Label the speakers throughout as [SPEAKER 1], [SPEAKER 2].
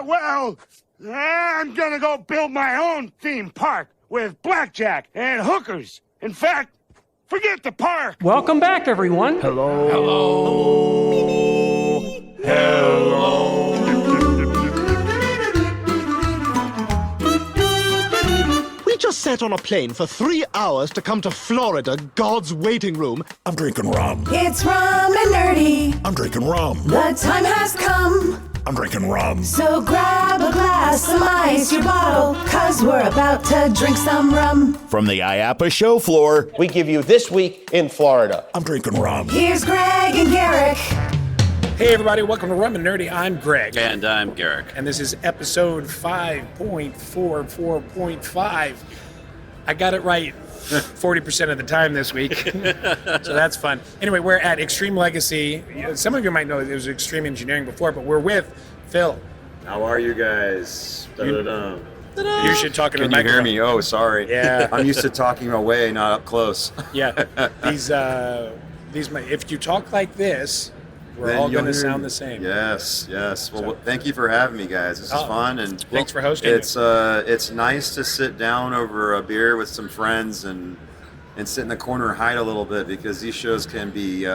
[SPEAKER 1] Well, I'm gonna go build my own theme park with blackjack and hookers. In fact, forget the park.
[SPEAKER 2] Welcome back, everyone.
[SPEAKER 1] Hello.
[SPEAKER 3] Hello.
[SPEAKER 1] Hello.
[SPEAKER 3] We just sat on a plane for 3 hours to come to Florida, God's waiting room.
[SPEAKER 4] I'm drinking rum.
[SPEAKER 5] It's Rum and Nerdy.
[SPEAKER 4] I'm drinking rum.
[SPEAKER 5] The time has come.
[SPEAKER 4] I'm drinking rum.
[SPEAKER 5] So grab a glass, some ice, your bottle, 'cause we're about to drink some rum.
[SPEAKER 6] From the IAAPA show floor,
[SPEAKER 7] we give you This Week in Florida.
[SPEAKER 4] I'm drinking rum.
[SPEAKER 5] Here's Greg and Garrick.
[SPEAKER 8] Hey everybody, welcome to Rum and Nerdy. I'm Greg.
[SPEAKER 9] And I'm Garrick.
[SPEAKER 8] And this is episode 5.44.5. I got it right 40% of the time this week, so that's fun. Anyway, we're at Extreme Legacy. Some of you might know there was Extreme Engineering before, but we're with Phil.
[SPEAKER 10] How are you guys?
[SPEAKER 8] You should talk into the
[SPEAKER 10] Can you hear
[SPEAKER 8] microphone.
[SPEAKER 10] me? Oh, sorry.
[SPEAKER 8] Yeah.
[SPEAKER 10] I'm used to talking away, not up close.
[SPEAKER 8] Yeah, these if you talk like this, we're
[SPEAKER 10] Then
[SPEAKER 8] all
[SPEAKER 10] you'll
[SPEAKER 8] going to
[SPEAKER 10] hear
[SPEAKER 8] sound
[SPEAKER 10] me.
[SPEAKER 8] the same.
[SPEAKER 10] Yes. Well, thank you for having me, guys. This is fun, and
[SPEAKER 8] Thanks for hosting.
[SPEAKER 10] It's nice to sit down over a beer with some friends and sit in the corner and hide a little bit, because these shows can be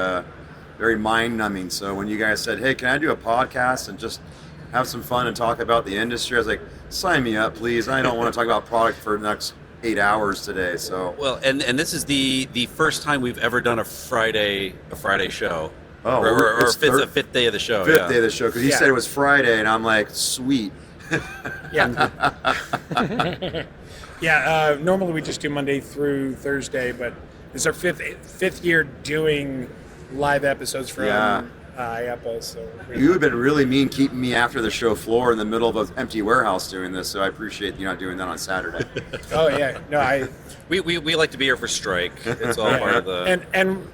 [SPEAKER 10] very mind-numbing. So when you guys said, "Hey, can I do a podcast and just have some fun and talk about the industry?" I was like, "Sign me up, please. I don't want to talk about product for the next 8 hours today." So
[SPEAKER 9] well, and this is the first time we've ever done a Friday show.
[SPEAKER 10] Oh,
[SPEAKER 9] or
[SPEAKER 10] it's
[SPEAKER 9] fifth day of the show.
[SPEAKER 10] Fifth day of the show, because he said it was Friday, and I'm like, sweet.
[SPEAKER 8] Yeah. Yeah. Normally we just do Monday through Thursday, but this is our fifth year doing live episodes from IAAPA. So
[SPEAKER 10] You have been really mean keeping me after the show floor in the middle of an empty warehouse doing this, so I appreciate you not doing that on Saturday.
[SPEAKER 8] Oh yeah, no,
[SPEAKER 9] we like to be here for strike. It's all part of the
[SPEAKER 8] and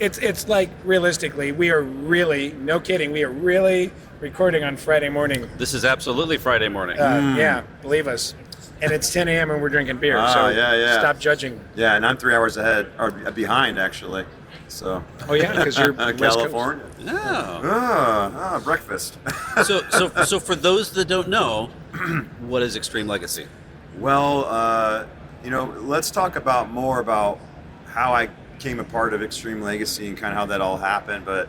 [SPEAKER 8] it's like, realistically, we are really, no kidding, we are really recording on Friday morning.
[SPEAKER 9] This is absolutely Friday morning.
[SPEAKER 8] Yeah, believe us. And it's 10 a.m. and we're drinking beer, so stop judging.
[SPEAKER 10] Yeah, and I'm 3 hours ahead, or behind, actually. So.
[SPEAKER 8] Oh yeah, because you're
[SPEAKER 10] California.
[SPEAKER 9] Oh.
[SPEAKER 10] Breakfast.
[SPEAKER 9] So for those that don't know, what is Extreme Legacy?
[SPEAKER 10] Well, let's talk more about how I came a part of Extreme Legacy and kind of how that all happened. But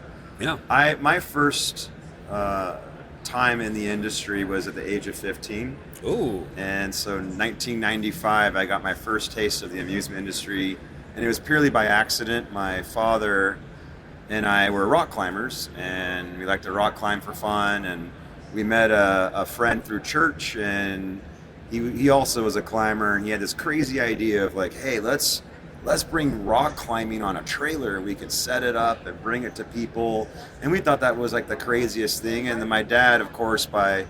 [SPEAKER 10] my first time in the industry was at the age of 15.
[SPEAKER 9] Ooh.
[SPEAKER 10] And so in 1995, I got my first taste of the amusement industry, and it was purely by accident. My father and I were rock climbers, and we liked to rock climb for fun, and we met a friend through church, and he also was a climber, and he had this crazy idea of like, hey, let's bring rock climbing on a trailer, and we could set it up and bring it to people. And we thought that was like the craziest thing. And then my dad, of course, by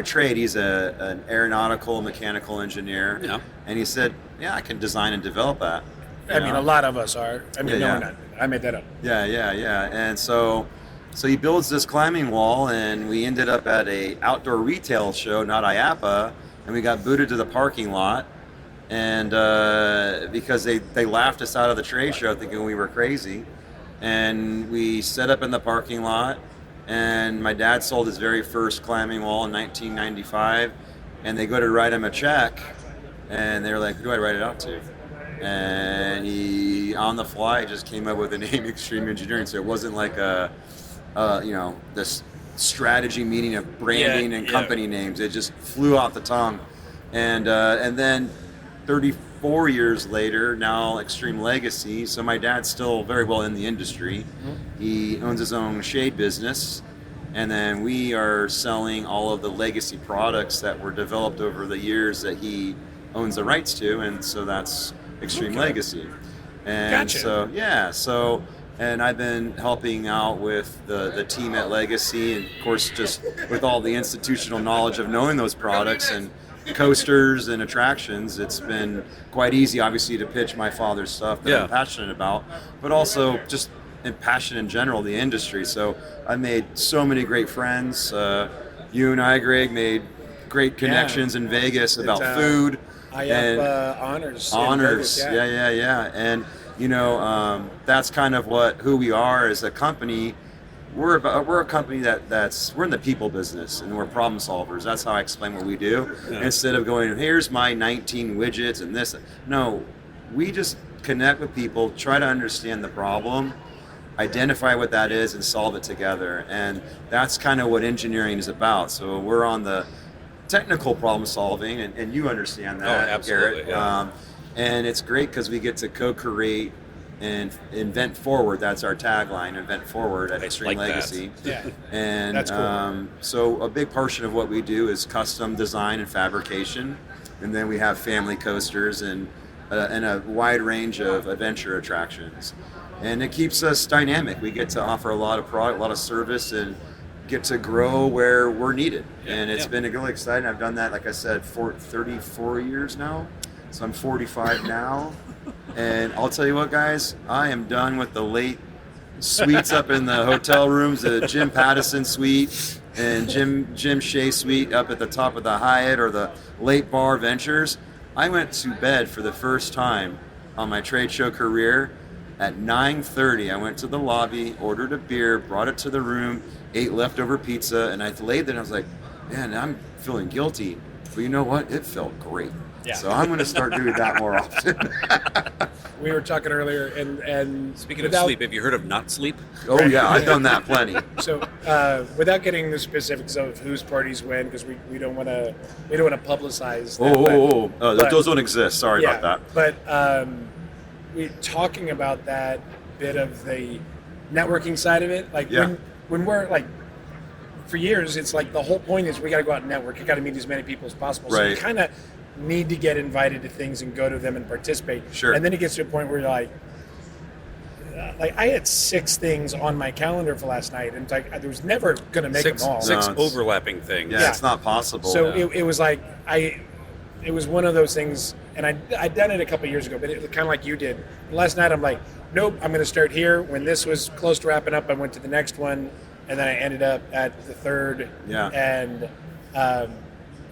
[SPEAKER 10] trade, he's an aeronautical mechanical engineer.
[SPEAKER 9] Yeah.
[SPEAKER 10] And he said, yeah, I can design and develop that.
[SPEAKER 8] I mean, a lot of us are. I mean, no, we're not. I made that up.
[SPEAKER 10] Yeah. And so he builds this climbing wall, and we ended up at a outdoor retail show, not IAAPA, and we got booted to the parking lot. And because they laughed us out of the trade show thinking we were crazy. And we set up in the parking lot, and my dad sold his very first climbing wall in 1995, and they go to write him a check, and they're like, who do I write it out to? And he, on the fly, just came up with the name Extreme Engineering. So it wasn't like this strategy meeting of branding and company names. It just flew off the tongue. And then 34 years later, now Extreme Legacy. So my dad's still very well in the industry. Mm-hmm. He owns his own shade business. And then we are selling all of the legacy products that were developed over the years that he owns the rights to. And so that's Extreme Legacy. And
[SPEAKER 8] gotcha.
[SPEAKER 10] And I've been helping out with the team at Legacy, and of course just with all the institutional knowledge of knowing those products and coasters and attractions, it's been quite easy, obviously, to pitch my father's stuff that I'm passionate about, but also just passionate in general, the industry. So I made so many great friends. You and I, Greg, made great connections in Vegas about food.
[SPEAKER 8] IAAPA honors.
[SPEAKER 10] Honors, yeah. And that's kind of who we are as a company. we're a company we're in the people business, and we're problem solvers. That's how I explain what we do.
[SPEAKER 9] Yeah.
[SPEAKER 10] Instead of going, here's my 19 widgets and this. No, we just connect with people, try to understand the problem, identify what that is, and solve it together. And that's kind of what engineering is about. So we're on the technical problem solving, and you understand that,
[SPEAKER 9] absolutely,
[SPEAKER 10] Garrett.
[SPEAKER 9] yeah.
[SPEAKER 10] And it's great because we get to co-create and invent forward. That's our tagline, invent forward at Extreme
[SPEAKER 9] like
[SPEAKER 10] Legacy.
[SPEAKER 8] Yeah.
[SPEAKER 10] And
[SPEAKER 8] That's cool.
[SPEAKER 10] So a big portion of what we do is custom design and fabrication. And then we have family coasters and a wide range of adventure attractions. And it keeps us dynamic. We get to offer a lot of product, a lot of service, and get to grow where we're needed. And it's been really exciting. I've done that, like I said, for 34 years now. So I'm 45 now. And I'll tell you what, guys, I am done with the late suites up in the hotel rooms, the Jim Pattison suite and Jim Shea suite up at the top of the Hyatt, or the late bar ventures. I went to bed for the first time on my trade show career at 9:30. I went to the lobby, ordered a beer, brought it to the room, ate leftover pizza, and I laid there and I was like, man, I'm feeling guilty. But you know what? It felt great.
[SPEAKER 8] Yeah.
[SPEAKER 10] So I'm going to start doing that more often.
[SPEAKER 8] We were talking earlier, and
[SPEAKER 9] Speaking of sleep, have you heard of not sleep?
[SPEAKER 10] Oh yeah, I've done that plenty.
[SPEAKER 8] So, without getting the specifics of whose parties when, because we don't want to publicize that.
[SPEAKER 10] But those don't exist. Sorry about that.
[SPEAKER 8] But we talking about that bit of the networking side of it, like when we're like, for years, it's like the whole point is we got to go out and network. You got to meet as many people as possible. So you kind of need to get invited to things and go to them and participate.
[SPEAKER 10] Sure.
[SPEAKER 8] And then it gets to a point where you're like I had 6 things on my calendar for last night, and like I was never going to make them all.
[SPEAKER 9] Six overlapping things.
[SPEAKER 10] Yeah, it's not possible.
[SPEAKER 8] So it was like it was one of those things, and I'd done it a couple of years ago, but it kind of like you did. Last night I'm like, nope, I'm going to start here. When this was close to wrapping up, I went to the next one, and then I ended up at the third.
[SPEAKER 10] Yeah.
[SPEAKER 8] And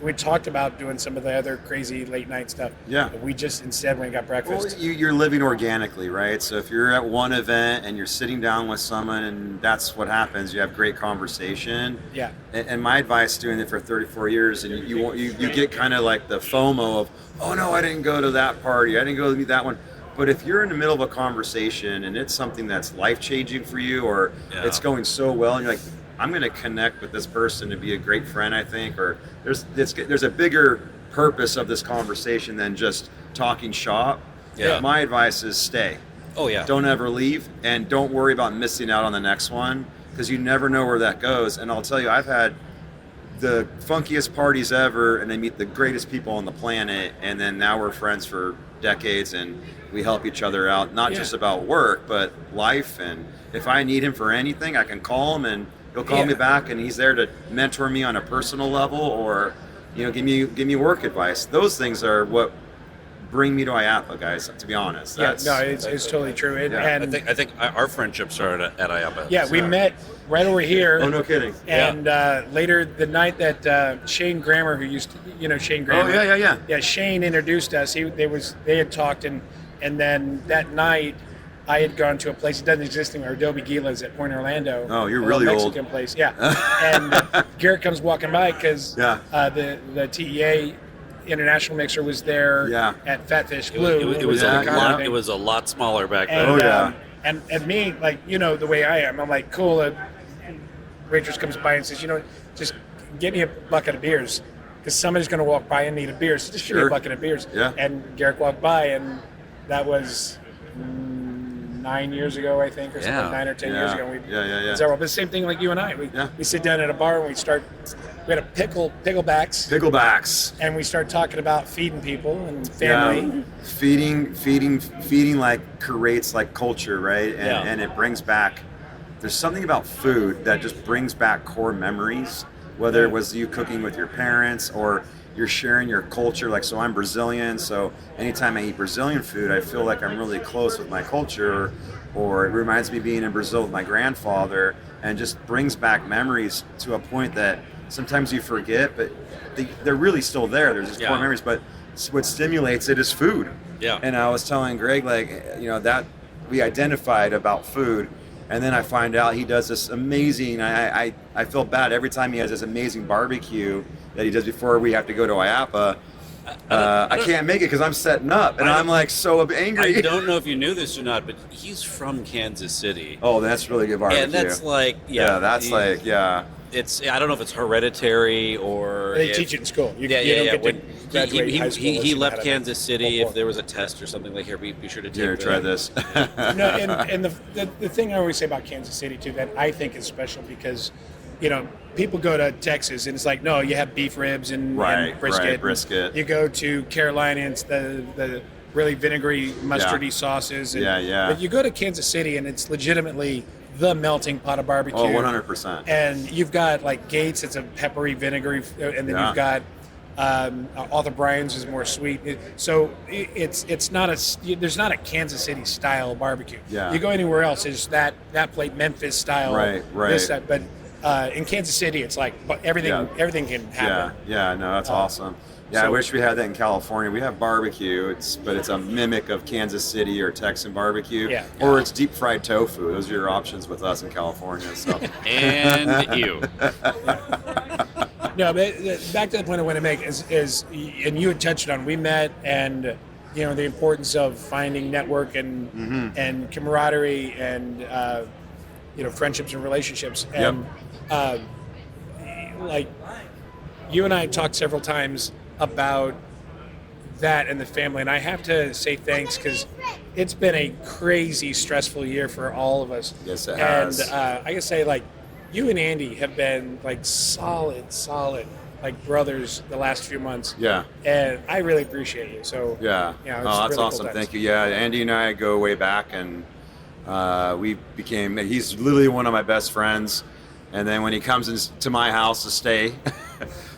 [SPEAKER 8] we talked about doing some of the other crazy late night stuff.
[SPEAKER 10] Yeah.
[SPEAKER 8] But we just instead went and got breakfast.
[SPEAKER 10] Well, you're living organically, right? So if you're at one event and you're sitting down with someone and that's what happens, you have great conversation.
[SPEAKER 8] Yeah.
[SPEAKER 10] And my advice doing it for 34 years, and you get kind of like the FOMO of, oh no, I didn't go to that party, I didn't go to that one. But if you're in the middle of a conversation and it's something that's life-changing for you, or it's going so well, and you're like, I'm going to connect with this person to be a great friend, I think, or there's a bigger purpose of this conversation than just talking shop.
[SPEAKER 9] Yeah.
[SPEAKER 10] My advice is stay.
[SPEAKER 9] Oh, yeah.
[SPEAKER 10] Don't ever leave, and don't worry about missing out on the next one, because you never know where that goes. And I'll tell you, I've had the funkiest parties ever, and I meet the greatest people on the planet, and then now we're friends for decades, and we help each other out, not just about work, but life. And if I need him for anything, I can call him, and he'll call me back, and he's there to mentor me on a personal level, or give me work advice. Those things are what bring me to IAAPA, guys. To be honest,
[SPEAKER 8] it's totally true. And
[SPEAKER 9] I think our friendship started at IAAPA.
[SPEAKER 8] Yeah, we met right over here.
[SPEAKER 10] Oh, no kidding.
[SPEAKER 8] And later the night that Shane Grammer, who used to, Shane Grammer.
[SPEAKER 10] Oh yeah.
[SPEAKER 8] Yeah, Shane introduced us. They had talked, and then that night I had gone to a place that doesn't exist anymore, Adobe Gila's at Point Orlando.
[SPEAKER 10] Oh, you're really old.
[SPEAKER 8] Mexican place, yeah. And Garrick comes walking by because the TEA international mixer was there at Fatfish Blue.
[SPEAKER 9] It was a lot smaller back then.
[SPEAKER 8] And me, like, the way I am, I'm like, cool. A waitress comes by and says, just get me a bucket of beers, because somebody's going to walk by and need a beer. So just give me a bucket of beers.
[SPEAKER 10] Yeah.
[SPEAKER 8] And Garrick walked by, and that was 9 years ago, I think, or something, 9 or 10 years ago. But the same thing like you and I. We sit down at a bar and we had a picklebacks, and we start talking about feeding people and family.
[SPEAKER 10] Feeding like creates like culture, right? And it brings back. There's something about food that just brings back core memories, whether it was you cooking with your parents or you're sharing your culture. Like, so I'm Brazilian, so anytime I eat Brazilian food, I feel like I'm really close with my culture, or it reminds me of being in Brazil with my grandfather, and just brings back memories to a point that sometimes you forget, but they're really still there. There's just core memories, but what stimulates it is food.
[SPEAKER 9] Yeah.
[SPEAKER 10] And I was telling Greg, that we identified about food And then I find out he does this amazing, I feel bad every time he has this amazing barbecue that he does before we have to go to IAAPA. I can't make it because I'm setting up, and I'm like so angry.
[SPEAKER 9] I don't know if you knew this or not, but he's from Kansas City.
[SPEAKER 10] Oh, that's really good barbecue.
[SPEAKER 9] And that's like, it's, I don't know if it's hereditary or
[SPEAKER 8] They teach it in school. You don't get to graduate high school unless
[SPEAKER 9] he
[SPEAKER 8] you
[SPEAKER 9] left
[SPEAKER 8] had
[SPEAKER 9] Kansas
[SPEAKER 8] a
[SPEAKER 9] City.
[SPEAKER 8] full
[SPEAKER 9] If there was a test or something like, here, be sure to take
[SPEAKER 10] Here, try this.
[SPEAKER 8] No, and the thing I always say about Kansas City too that I think is special because, people go to Texas and it's like, no, you have beef ribs and brisket.
[SPEAKER 10] Right, brisket.
[SPEAKER 8] You go to Carolina and it's the really vinegary, mustardy sauces. And, But you go to Kansas City and it's legitimately the melting pot of barbecue.
[SPEAKER 10] Oh, 100%.
[SPEAKER 8] And you've got like Gates, it's a peppery, vinegary, and then you've got Arthur Bryan's is more sweet. It's not there's not a Kansas City style barbecue.
[SPEAKER 10] Yeah.
[SPEAKER 8] You go anywhere else, it's that plate Memphis style.
[SPEAKER 10] Right.
[SPEAKER 8] This, that, but in Kansas City, it's like everything can happen.
[SPEAKER 10] Yeah. No, that's awesome. Yeah, I wish we had that in California. We have barbecue, but it's a mimic of Kansas City or Texan barbecue.
[SPEAKER 8] Yeah.
[SPEAKER 10] Or it's deep fried tofu. Those are your options with us in California. So.
[SPEAKER 9] And you.
[SPEAKER 8] No, but back to the point I want to make is and you had touched on, we met and the importance of finding network and camaraderie and friendships and relationships. And like you and I talked several times about that and the family, and I have to say thanks because it's been a crazy stressful year for all of us.
[SPEAKER 10] Yes, it has.
[SPEAKER 8] And I gotta say, like, you and Andy have been like solid like brothers the last few months.
[SPEAKER 10] Yeah.
[SPEAKER 8] And I really appreciate you. So
[SPEAKER 10] yeah.
[SPEAKER 8] It's
[SPEAKER 10] Oh, that's
[SPEAKER 8] really
[SPEAKER 10] awesome.
[SPEAKER 8] Cool
[SPEAKER 10] Thank you. Yeah, Andy and I go way back, and he's literally one of my best friends. And then when he comes into my house to stay,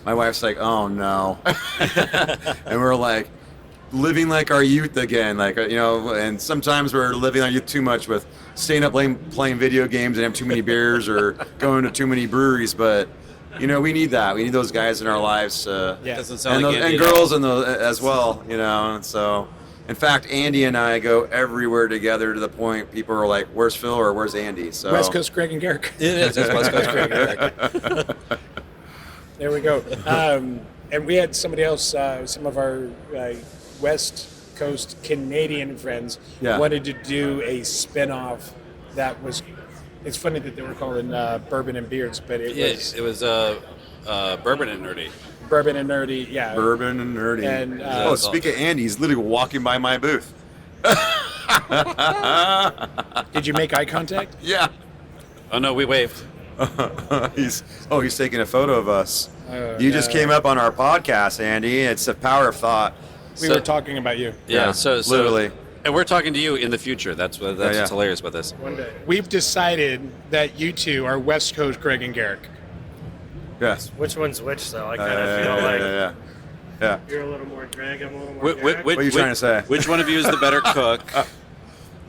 [SPEAKER 10] my wife's like, oh no. And we're like living like our youth again. Like, and sometimes we're living our youth too much with staying up playing video games and have too many beers or going to too many breweries. But, we need that. We need those guys in our lives.
[SPEAKER 9] Doesn't sound like
[SPEAKER 10] and girls as well, And so, in fact, Andy and I go everywhere together to the point people are like, where's Phil or where's Andy? So
[SPEAKER 8] West Coast Greg and Garrick.
[SPEAKER 9] It is West Coast Greg and Garrick.
[SPEAKER 8] There we go. And we had somebody else, some of our West Coast Canadian friends wanted to do a spin-off that was, it's funny that they were calling Bourbon and Beards, but it was
[SPEAKER 9] Bourbon and Nerdy.
[SPEAKER 8] Bourbon and Nerdy, yeah.
[SPEAKER 10] Bourbon and Nerdy.
[SPEAKER 8] And,
[SPEAKER 10] speak of Andy, he's literally walking by my booth.
[SPEAKER 8] Did you make eye contact?
[SPEAKER 10] Yeah.
[SPEAKER 9] Oh, no, we waved.
[SPEAKER 10] He's taking a photo of us. You just came up on our podcast, Andy. It's the power of thought.
[SPEAKER 8] We were talking about you.
[SPEAKER 9] Yeah, so
[SPEAKER 10] literally.
[SPEAKER 9] And we're talking to you in the future. That's what's hilarious about this.
[SPEAKER 8] One day. We've decided that you two are West Coast Greg and Garrick.
[SPEAKER 10] Yes.
[SPEAKER 2] Which one's which, though? I kind of feel like
[SPEAKER 10] yeah.
[SPEAKER 2] You're a little more Greg, I'm a little more Garrick.
[SPEAKER 10] What are you trying to say?
[SPEAKER 9] Which one of you is the better cook?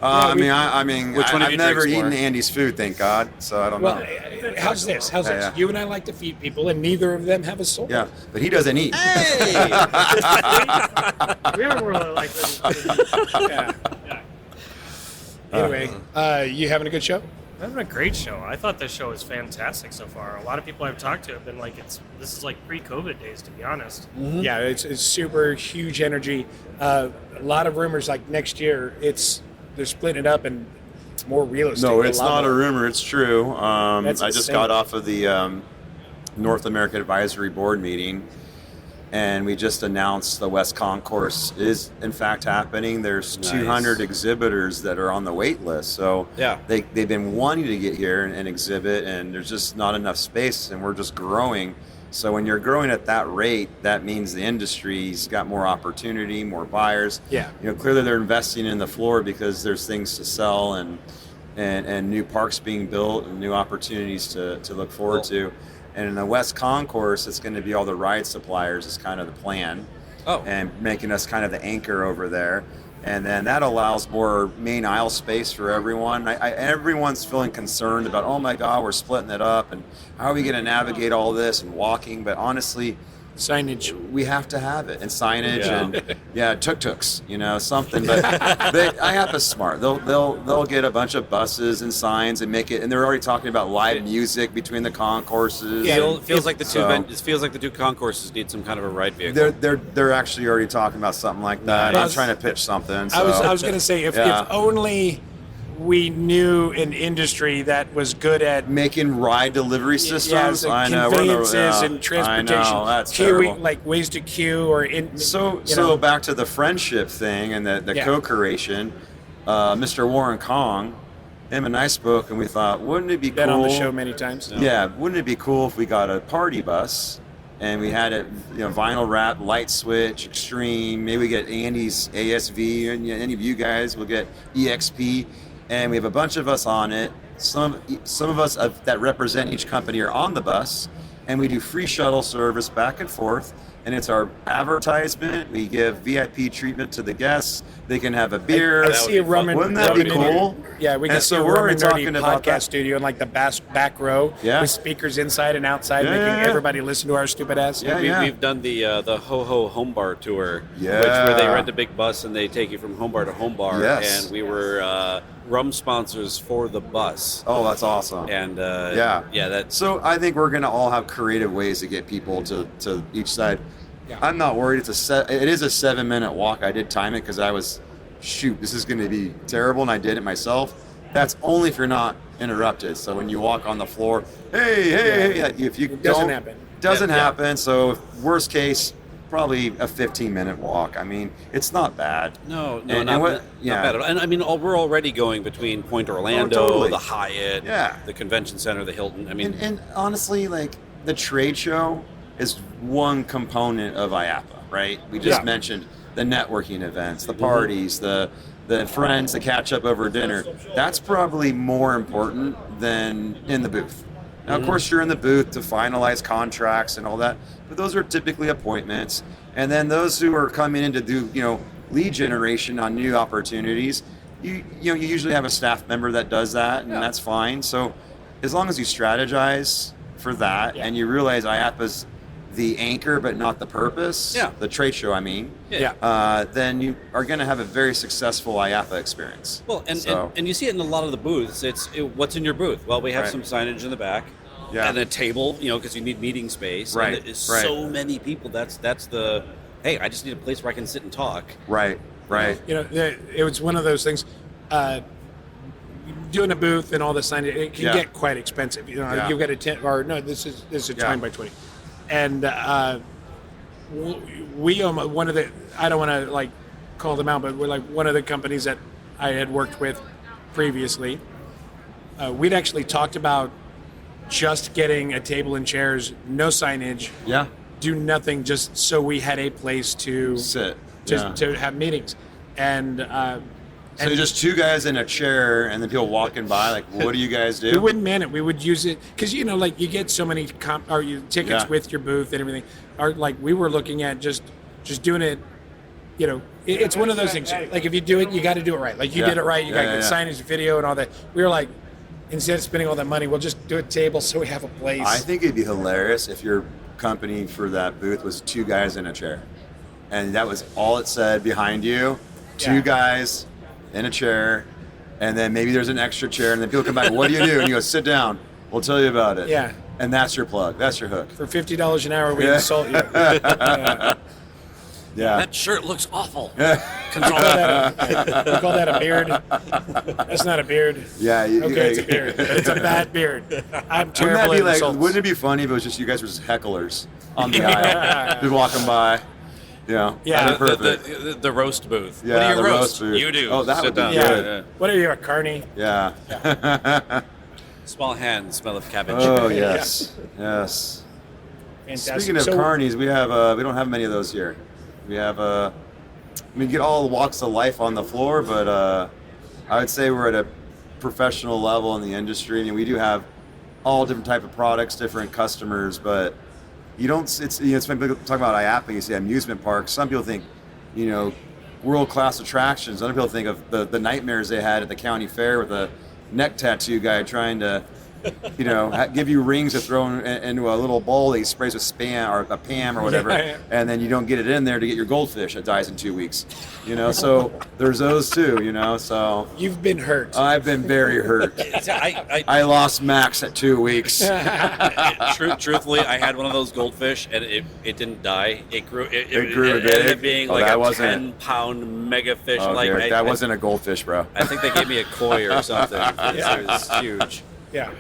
[SPEAKER 10] I've
[SPEAKER 9] you
[SPEAKER 10] never
[SPEAKER 9] drinks
[SPEAKER 10] eaten
[SPEAKER 9] more?
[SPEAKER 10] Andy's food, thank God. So I don't know.
[SPEAKER 8] How's this?
[SPEAKER 10] Yeah.
[SPEAKER 8] You and I like to feed people, and neither of them have a soul.
[SPEAKER 10] Yeah, but he doesn't eat.
[SPEAKER 9] Hey!
[SPEAKER 2] We are more like
[SPEAKER 8] Yeah. Anyway, you having a good show?
[SPEAKER 2] having a great show. I thought this show was fantastic so far. A lot of people I've talked to have been like, this is like pre-COVID days, to be honest.
[SPEAKER 8] Mm-hmm. Yeah, it's super huge energy. A lot of rumors like next year, they're splitting it up and it's more real estate.
[SPEAKER 10] No, it's not a rumor. It's true. I
[SPEAKER 8] That's
[SPEAKER 10] just
[SPEAKER 8] insane.
[SPEAKER 10] got off of the North American Advisory Board meeting, and we just announced the West Concourse is in fact happening. There's 200 exhibitors that are on the wait list. So
[SPEAKER 9] yeah,
[SPEAKER 10] they've been wanting to get here and exhibit, and there's just not enough space, and we're just growing. So when you're growing at that rate, that means the industry's got more opportunity, more buyers.
[SPEAKER 8] Yeah.
[SPEAKER 10] Clearly they're investing in the floor because there's things to sell and new parks being built and new opportunities to look forward to. And in the West Concourse, it's going to be all the ride suppliers is kind of the plan.
[SPEAKER 9] Oh.
[SPEAKER 10] And making us kind of the anchor over there. And then that allows more main aisle space for everyone. Everyone's feeling concerned about, oh my God, we're splitting it up, and how are we going to navigate all this and walking? But honestly,
[SPEAKER 8] Signage.
[SPEAKER 10] We have to have it, and signage, and tuk-tuks, something. But IAAPA's smart. They'll get a bunch of buses and signs and make it. And they're already talking about live music between the concourses.
[SPEAKER 9] Yeah, feels like the two concourses need some kind of a ride vehicle.
[SPEAKER 10] They're actually already talking about something like that. I'm trying to pitch something. So.
[SPEAKER 8] I was going to say if only we knew an industry that was good at
[SPEAKER 10] making ride delivery systems.
[SPEAKER 8] I know, conveyances and transportation.
[SPEAKER 10] I know, that's terrible.
[SPEAKER 8] Like ways to queue or in.
[SPEAKER 10] So back to the friendship thing and the co-creation. Mr. Warren Kong, him and I spoke, and we thought, wouldn't it be cool?
[SPEAKER 8] Been on the show many times.
[SPEAKER 10] Yeah, wouldn't it be cool if we got a party bus? And we had it, vinyl wrap, light switch, extreme. Maybe we get Andy's ASV, and any of you guys will get EXP. And we have a bunch of us on it. Some of us that represent each company are on the bus, and we do free shuttle service back and forth. And it's our advertisement. We give VIP treatment to the guests. They can have a beer.
[SPEAKER 8] I see a Rum
[SPEAKER 10] Wouldn't that be cool?
[SPEAKER 8] Yeah, we can see a Rum Nerdy Podcast studio in like the back row with speakers inside and outside, making everybody listen to our stupid ass.
[SPEAKER 9] We've done the Ho Ho Home Bar tour, where they rent a big bus and they take you from home bar to home bar.
[SPEAKER 10] Yes.
[SPEAKER 9] And we were rum sponsors for the bus.
[SPEAKER 10] Oh, that's awesome.
[SPEAKER 9] And
[SPEAKER 10] So I think we're gonna all have creative ways to get people to each side. Yeah. I'm not worried. It is a 7-minute walk. I did time it because I was, this is going to be terrible, and I did it myself. That's only if you're not interrupted. So when you walk on the floor, hey, if you
[SPEAKER 8] doesn't happen.
[SPEAKER 10] So worst case, probably a 15-minute walk. I mean, it's not bad.
[SPEAKER 9] No, not bad at all. And I mean, we're already going between Point Orlando, the Hyatt, the Convention Center, the Hilton. I mean,
[SPEAKER 10] and honestly, like the trade show is one component of IAAPA, right? We just mentioned the networking events, the parties, the friends, the catch up over dinner. That's probably more important than in the booth. Now, of course, you're in the booth to finalize contracts and all that, but those are typically appointments. And then those who are coming in to do, lead generation on new opportunities, you usually have a staff member that does that, and that's fine. So as long as you strategize for that and you realize IAAPA's the anchor but not the purpose, the trade show then you are going to have a very successful IAAPA experience.
[SPEAKER 9] Well, and you see it in a lot of the booths. It's what's in your booth. Well, we have some signage in the back and a table, because you need meeting space.
[SPEAKER 10] Right.
[SPEAKER 9] And so many people. That's the, hey, I just need a place where I can sit and talk.
[SPEAKER 10] Right.
[SPEAKER 8] It was one of those things. Doing a booth and all the signage, it can get quite expensive. You've got a 10 or no, this is a 20 by 20. And we one of the, I don't want to like call them out, but we're like one of the companies that I had worked with previously. We'd actually talked about just getting a table and chairs, no signage, do nothing, just so we had a place to
[SPEAKER 10] sit,
[SPEAKER 8] to have meetings. And
[SPEAKER 10] so just two guys in a chair, and then people walking by, like, what do you guys do?
[SPEAKER 8] We wouldn't man it. We would use it because like you get so many tickets with your booth and everything. Or like we were looking at just doing it. It's one of those things. Like if you do it, you got to do it right. Like you did it right. You got the signage, video, and all that. We were like, instead of spending all that money, we'll just do a table so we have a place.
[SPEAKER 10] I think it'd be hilarious if your company for that booth was two guys in a chair, and that was all it said behind you. Two guys in a chair, and then maybe there's an extra chair, and then people come back, what do you do? And you go, sit down, we'll tell you about it.
[SPEAKER 8] Yeah.
[SPEAKER 10] And that's your plug, that's your hook.
[SPEAKER 8] For $50 an hour, we insult you.
[SPEAKER 9] That shirt looks awful.
[SPEAKER 8] We call that a beard. That's not a beard. It's a beard. It's a bad beard. I'm terrible at insults.
[SPEAKER 10] Wouldn't it be funny if it was just you guys were just hecklers on the aisle, just walking by? Perfect.
[SPEAKER 9] The roast booth.
[SPEAKER 10] Yeah,
[SPEAKER 9] what do you
[SPEAKER 10] the
[SPEAKER 9] roast?
[SPEAKER 10] booth.
[SPEAKER 9] You do.
[SPEAKER 10] Oh, that
[SPEAKER 9] Sit
[SPEAKER 10] would be
[SPEAKER 9] down.
[SPEAKER 10] good.
[SPEAKER 8] What are you, a carny?
[SPEAKER 10] Yeah.
[SPEAKER 9] Small hands smell of cabbage.
[SPEAKER 10] Oh yes, yes.
[SPEAKER 8] Fantastic.
[SPEAKER 10] Speaking of carnies, we don't have many of those here. We have we get all walks of life on the floor, but I would say we're at a professional level in the industry. I mean, we do have all different type of products, different customers, but you don't. It's when people talk about IAAPA, you say amusement parks. Some people think, world-class attractions. Other people think of the nightmares they had at the county fair with a neck tattoo guy trying to give you rings to throw into a little bowl that he sprays with spam or a Pam or whatever, and then you don't get it in there to get your goldfish that dies in 2 weeks. So there's those too. So
[SPEAKER 8] you've been hurt.
[SPEAKER 10] I've been very hurt. I lost Max at 2 weeks.
[SPEAKER 9] Truthfully, I had one of those goldfish, and it didn't die. It grew. It
[SPEAKER 10] grew big.
[SPEAKER 9] ended up being like a
[SPEAKER 10] wasn't
[SPEAKER 9] 10-pound mega fish.
[SPEAKER 10] Oh, that wasn't a goldfish, bro.
[SPEAKER 9] I think they gave me a koi or something. It was huge.
[SPEAKER 8] Yeah.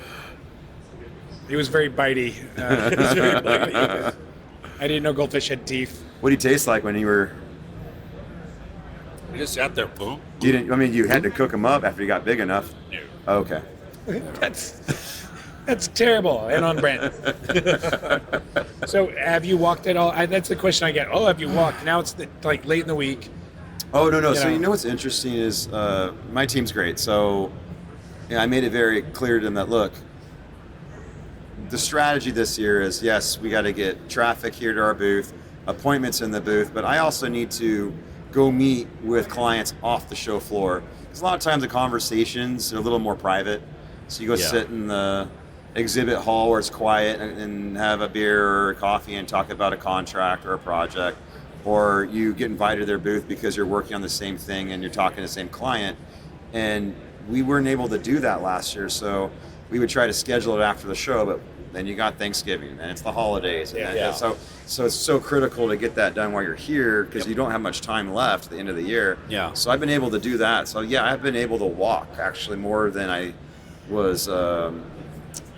[SPEAKER 8] He was very bitey. I didn't know goldfish had teeth.
[SPEAKER 10] What did he taste like when you were?
[SPEAKER 9] He just sat there. Boom.
[SPEAKER 10] You didn't. I mean, you had to cook him up after he got big enough.
[SPEAKER 9] No.
[SPEAKER 10] Okay.
[SPEAKER 8] That's terrible and on brand. So, have you walked at all? That's the question I get. Oh, have you walked? Now it's late in the week.
[SPEAKER 10] Oh no. So what's interesting is my team's great. So I made it very clear to them that look, the strategy this year is yes, we got to get traffic here to our booth, appointments in the booth, but I also need to go meet with clients off the show floor. Because a lot of times the conversations are a little more private. So you go sit in the exhibit hall where it's quiet and have a beer or coffee and talk about a contract or a project, or you get invited to their booth because you're working on the same thing and you're talking to the same client. And we weren't able to do that last year, so we would try to schedule it after the show, but then you got Thanksgiving and it's the holidays. So it's so critical to get that done while you're here because you don't have much time left at the end of the year.
[SPEAKER 9] Yeah.
[SPEAKER 10] So I've been able to do that. So I've been able to walk actually more than I was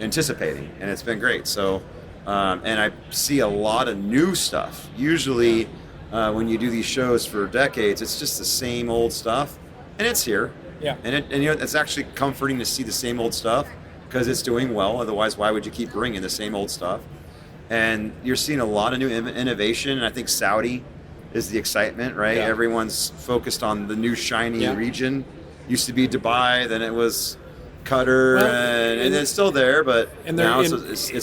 [SPEAKER 10] anticipating, and it's been great. So and I see a lot of new stuff. Usually when you do these shows for decades, it's just the same old stuff, and it's here.
[SPEAKER 8] Yeah.
[SPEAKER 10] And it's actually comforting to see the same old stuff because it's doing well. Otherwise, why would you keep bringing the same old stuff? And you're seeing a lot of new innovation. And I think Saudi is the excitement, right?
[SPEAKER 8] Yeah.
[SPEAKER 10] Everyone's focused on the new shiny region. Used to be Dubai, then it was Qatar, and it's still there, but now it's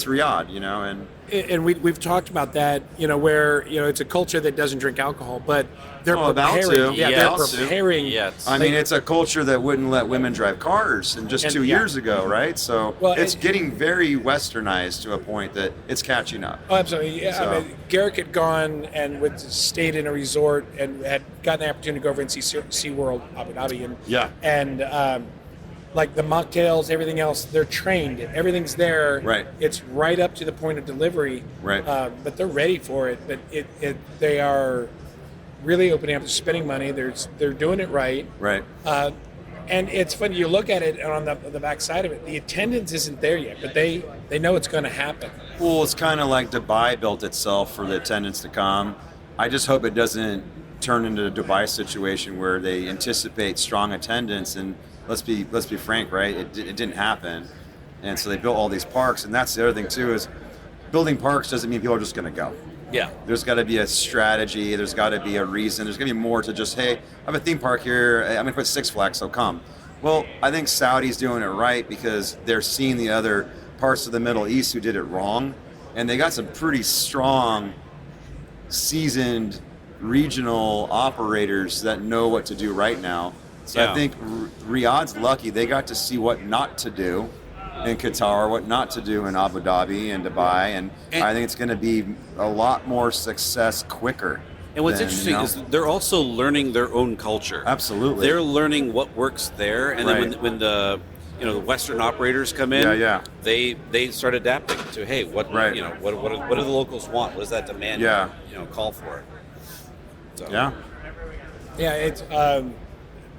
[SPEAKER 10] Riyadh,
[SPEAKER 8] And we've talked about that, where it's a culture that doesn't drink alcohol, but they're preparing. They're preparing.
[SPEAKER 10] I mean, it's a culture that wouldn't let women drive cars just 2 years ago, right? So it's getting very westernized to a point that it's catching up.
[SPEAKER 8] Oh, absolutely. Yeah.
[SPEAKER 10] So.
[SPEAKER 8] I mean, Garrick had gone and stayed in a resort and had gotten the opportunity to go over and see SeaWorld, Abu Dhabi, and like the mocktails, everything else, they're trained. Everything's there.
[SPEAKER 10] Right.
[SPEAKER 8] It's right up to the point of delivery.
[SPEAKER 10] Right.
[SPEAKER 8] But they're ready for it. But they are really opening up to spending money. They're doing it right.
[SPEAKER 10] Right.
[SPEAKER 8] And it's funny, you look at it, and on the back side of it, the attendance isn't there yet, but they know it's going to happen.
[SPEAKER 10] Well, it's kind of like Dubai built itself for the attendance to come. I just hope it doesn't turn into a Dubai situation where they anticipate strong attendance and let's be frank, right? It didn't happen, and so they built all these parks. And that's the other thing too is building parks doesn't mean people are just going to go.
[SPEAKER 9] Yeah.
[SPEAKER 10] There's got to be a strategy. There's got to be a reason. There's going to be more to just I have a theme park here. I'm going to put Six Flags, so come. Well, I think Saudi's doing it right because they're seeing the other parts of the Middle East who did it wrong, and they got some pretty strong, seasoned regional operators that know what to do right now. So I think Riyadh's lucky. They got to see what not to do in Qatar, what not to do in Abu Dhabi and Dubai, and I think it's going to be a lot more success quicker.
[SPEAKER 9] And what's interesting is they're also learning their own culture.
[SPEAKER 10] Absolutely.
[SPEAKER 9] They're learning what works there, and then when the the Western operators come in, they start adapting to what what do the locals want? What does that demand? Call for it. So.
[SPEAKER 8] It's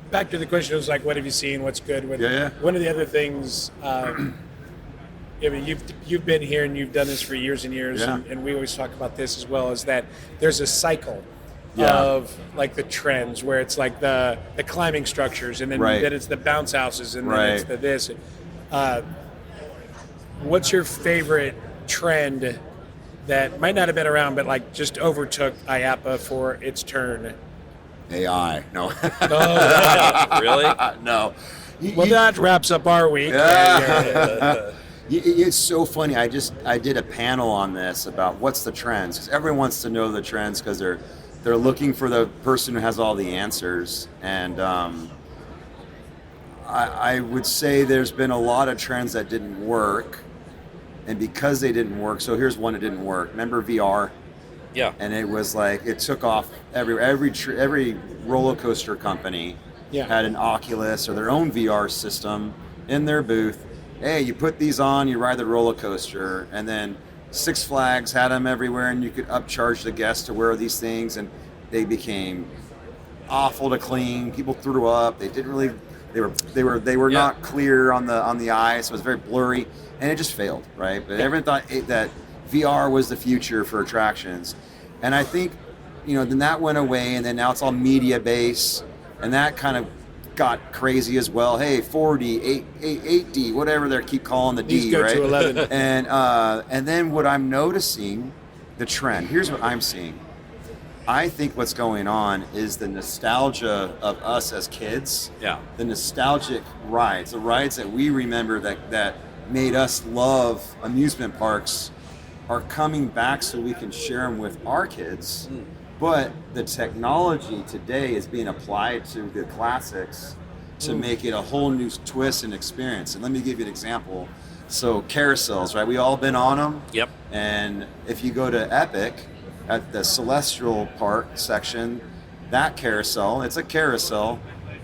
[SPEAKER 8] back to the question. It was like, what have you seen? What's good? One of the other things. I mean, you've been here and you've done this for years and years, and we always talk about this as well. Is that there's a cycle of like the trends where it's like the climbing structures, and then it's the bounce houses, and then it's the this. What's your favorite trend that might not have been around, but like just overtook IAAPA for its turn?
[SPEAKER 10] AI. No.
[SPEAKER 9] Really?
[SPEAKER 10] No.
[SPEAKER 8] Well, that wraps up our week.
[SPEAKER 10] It's so funny. I did a panel on this about what's the trends, because everyone wants to know the trends because they're looking for the person who has all the answers. And I would say there's been a lot of trends that didn't work, and because they didn't work, so here's one that didn't work. Remember VR?
[SPEAKER 9] Yeah.
[SPEAKER 10] And it was like it took off. Every roller coaster company had an Oculus or their own VR system in their booth. Hey, you put these on, you ride the roller coaster, and then Six Flags had them everywhere, and you could upcharge the guests to wear these things, and they became awful to clean. People threw up. They didn't really. They were not clear on the eye, so it was very blurry, and it just failed, right? But everyone thought that VR was the future for attractions, and I think, then that went away, and then now it's all media based, and that kind of got crazy as well. Hey, 4D, 8D, whatever they keep calling the D,
[SPEAKER 8] go
[SPEAKER 10] right?
[SPEAKER 8] to 11.
[SPEAKER 10] And then what I'm noticing, the trend. Here's what I'm seeing. I think what's going on is the nostalgia of us as kids.
[SPEAKER 9] Yeah.
[SPEAKER 10] The nostalgic rides, the rides that we remember that made us love amusement parks, are coming back so we can share them with our kids. But the technology today is being applied to the classics to make it a whole new twist and experience. And let me give you an example. So carousels, right? We all been on them.
[SPEAKER 9] Yep.
[SPEAKER 10] And if you go to Epic, at the Celestial Park section, that carousel, it's a carousel,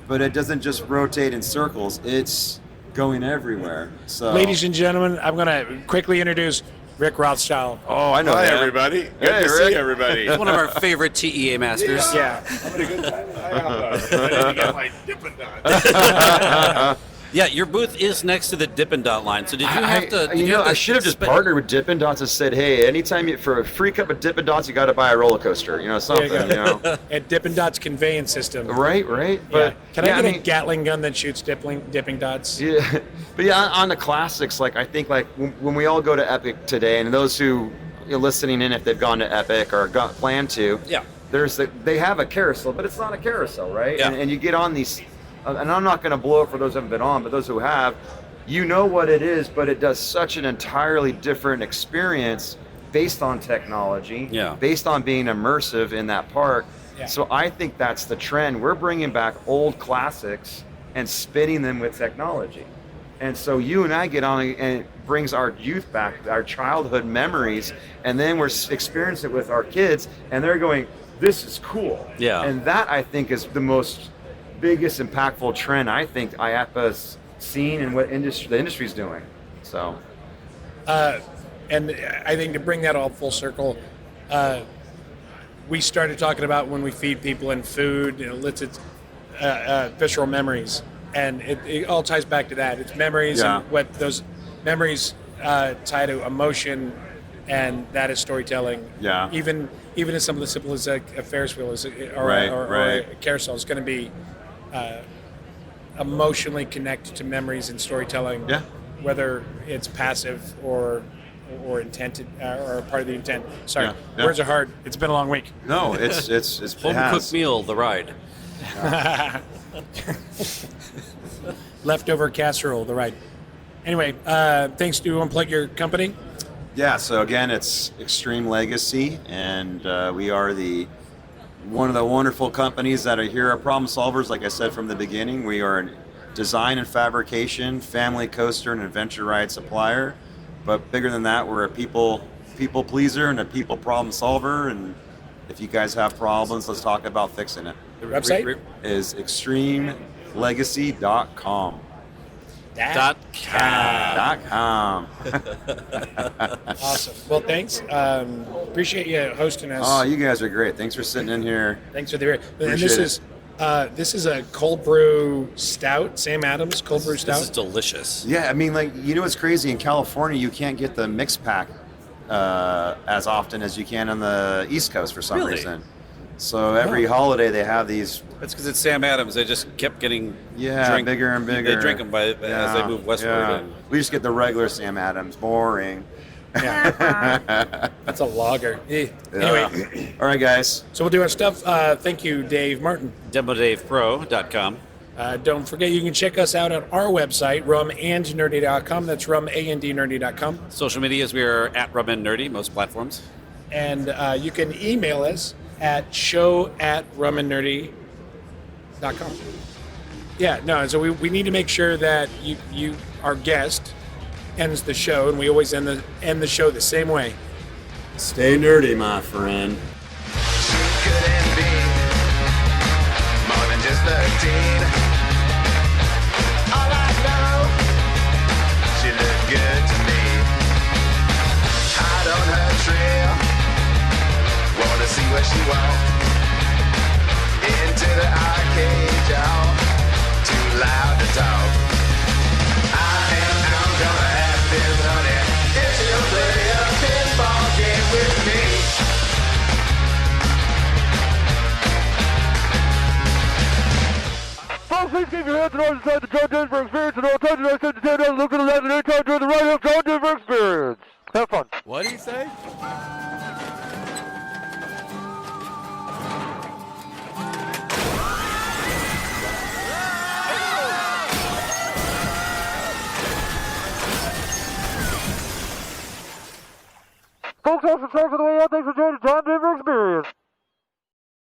[SPEAKER 10] but it doesn't just rotate in circles, it's going everywhere. So,
[SPEAKER 8] ladies and gentlemen, I'm going to quickly introduce Rick Rothschild.
[SPEAKER 10] Oh, I know.
[SPEAKER 11] Hi,
[SPEAKER 10] that.
[SPEAKER 11] everybody. Good
[SPEAKER 10] Hey,
[SPEAKER 11] to
[SPEAKER 10] Rick.
[SPEAKER 11] see everybody.
[SPEAKER 9] One of our favorite TEA masters.
[SPEAKER 8] Yeah.
[SPEAKER 11] Having a good time. I need to get my Dippin' Dots.
[SPEAKER 9] Yeah, your booth is next to the Dippin' Dot line. So did you have to?
[SPEAKER 10] I should have just partnered with Dippin' Dots and said, hey, anytime for a free cup of Dippin' Dots, you got to buy a roller coaster, something,
[SPEAKER 8] At Dippin' Dots conveyance system.
[SPEAKER 10] Right. But
[SPEAKER 8] Can I get a Gatling gun that shoots dipping dots?
[SPEAKER 10] Yeah, but on the classics, I think when we all go to Epic today, and those who listening in, if they've gone to Epic or plan to, they have a carousel, but it's not a carousel, right?
[SPEAKER 9] Yeah.
[SPEAKER 10] And you get on these, and I'm not going to blow it for those who haven't been on, but those who have, what it is, but it does such an entirely different experience based on technology, based on being immersive in that park. Yeah. So I think that's the trend. We're bringing back old classics and spinning them with technology. And so you and I get on, and it brings our youth back, our childhood memories, and then we're experiencing it with our kids, and they're going, this is cool.
[SPEAKER 9] Yeah.
[SPEAKER 10] And that, I think, is the biggest impactful trend I think IAAPA's seen and what the industry's doing. So.
[SPEAKER 8] And I think to bring that all full circle, we started talking about when we feed people in food, elicits visceral memories. And it all ties back to that. It's memories, and what those memories tie to emotion, and that is storytelling.
[SPEAKER 10] Yeah.
[SPEAKER 8] Even as some of the simple as a Ferris wheel or a carousel is going to be emotionally connected to memories and storytelling. Yeah. Whether it's passive or intended or part of the intent. Sorry, words are hard. It's been a long week.
[SPEAKER 10] No, it's
[SPEAKER 9] home cooked meal, the ride.
[SPEAKER 8] Leftover casserole, the ride. Anyway, thanks. Do you want to plug your company?
[SPEAKER 10] Yeah, so again, it's Extreme Legacy, and we are one of the wonderful companies that are here at Problem Solvers. Like I said from the beginning, we are a design and fabrication, family coaster, and adventure ride supplier. But bigger than that, we're a people pleaser and a people problem solver. And if you guys have problems, let's talk about fixing it.
[SPEAKER 8] The website
[SPEAKER 10] is extremelegacy.com.
[SPEAKER 8] .com. Awesome. Well, thanks. Appreciate you hosting us.
[SPEAKER 10] Oh, you guys are great. Thanks for sitting in here.
[SPEAKER 8] Thanks for the beer. And this is a cold brew stout, Sam Adams cold brew stout.
[SPEAKER 9] This is delicious.
[SPEAKER 10] Yeah, I mean, what's crazy? In California, you can't get the mix pack as often as you can on the East Coast for some reason. So every holiday they have these.
[SPEAKER 9] That's because it's Sam Adams. They just kept getting
[SPEAKER 10] bigger and bigger.
[SPEAKER 9] They drink them as they move westward.
[SPEAKER 10] Yeah. We just get the regular Sam Adams. Boring.
[SPEAKER 8] Yeah. That's a lager. Anyway.
[SPEAKER 10] All right, guys.
[SPEAKER 8] So we'll do our stuff. Thank you, Dave Martin.
[SPEAKER 9] DemoDavePro.com.
[SPEAKER 8] Don't forget, you can check us out on our website, rumandnerdy.com. That's rumandnerdy.com.
[SPEAKER 9] Social medias, we are at Rum and Nerdy, most platforms.
[SPEAKER 8] And you can email us at show@rumandnerdy.com. Yeah, no, and so we need to make sure that you our guest ends the show, and we always end the show the same way.
[SPEAKER 10] Stay nerdy, my friend.
[SPEAKER 12] Couldn't be more than just 13. All I know, she looked good to me. Hot on her trail, wanna see where she walked. Into the arcade, y'all, too loud to talk. I'm gonna have this, honey, if she'll play a pinball game with me.
[SPEAKER 13] Folks, please keep your hands on inside the John Denver experience and all time. I said to stand down, look at the left, and anytime during the right of John Denver experience. Have fun.
[SPEAKER 11] What did he say?
[SPEAKER 13] Folks, also time for the